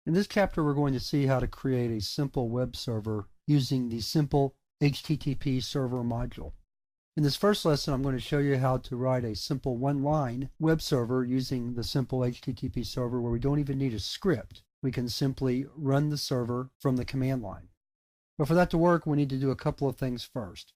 In this chapter, we're going to see how to create a simple web server using the simple HTTP server module. In this first lesson, I'm going to show you how to write a simple one-line web server using the simple HTTP server where we don't even need a script. We can simply run the server from the command line. But for that to work, we need to do a couple of things first.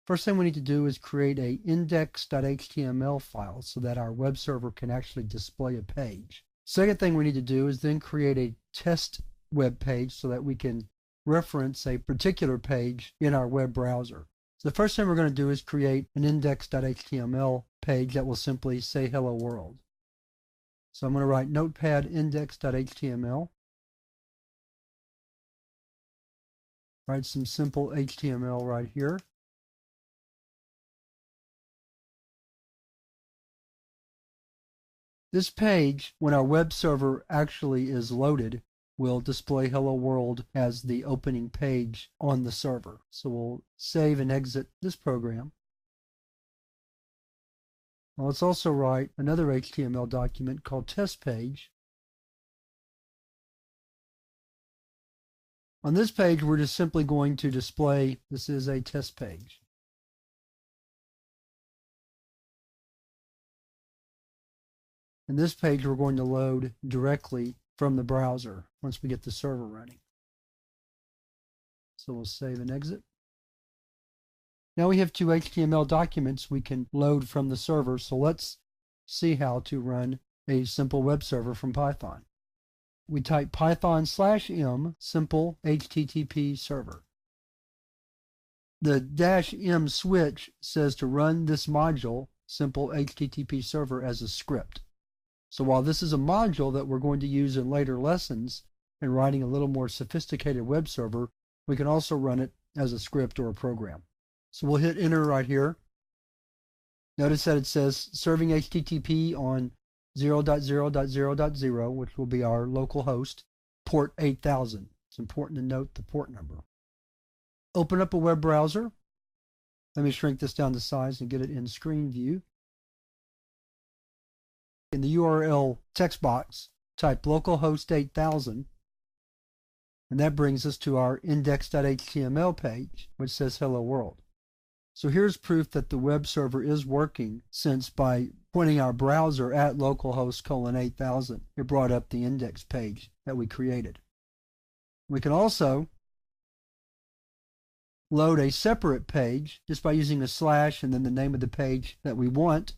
First thing we need to do is create a index.html file so that our web server can actually display a page. Second thing we need to do is then create a test web page so that we can reference a particular page in our web browser. So the first thing we're going to do is create an index.html page that will simply say hello world. So I'm going to write notepad index.html. Write some simple HTML right here. This page, when our web server actually is loaded, will display hello world as the opening page on the server. So we'll save and exit this program. Now let's also write another HTML document called test page. On this page, we're just simply going to display this is a test page. In this page, we're going to load directly from the browser once we get the server running. So we'll save and exit. Now we have two HTML documents we can load from the server, so let's see how to run a simple web server from Python. We type python/m simple HTTP server. The -m switch says to run this module, simple HTTP server, as a script. So while this is a module that we're going to use in later lessons in writing a little more sophisticated web server, we can also run it as a script or a program. So we'll hit enter right here. Notice that it says serving HTTP on 0.0.0.0, which will be our local host, port 8000. It's important to note the port number. Open up a web browser. Let me shrink this down to size and get it in screen view. In the URL text box, type localhost 8000, and that brings us to our index.html page, which says hello world. So here's proof that the web server is working, since by pointing our browser at localhost:8000, it brought up the index page that we created. We can also load a separate page just by using a slash and then the name of the page that we want.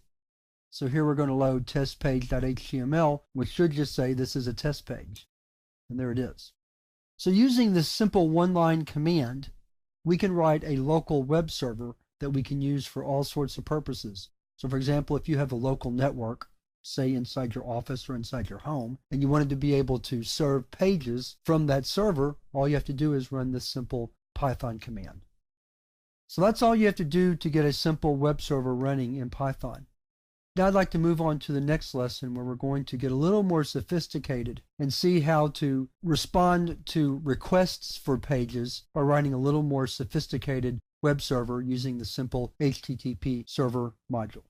So here we're going to load testpage.html, which should just say this is a test page. And there it is. So using this simple one-line command, we can write a local web server that we can use for all sorts of purposes. So for example, if you have a local network, say inside your office or inside your home, and you wanted to be able to serve pages from that server, all you have to do is run this simple Python command. So that's all you have to do to get a simple web server running in Python. Now I'd like to move on to the next lesson where we're going to get a little more sophisticated and see how to respond to requests for pages by writing a little more sophisticated web server using the simple HTTP server module.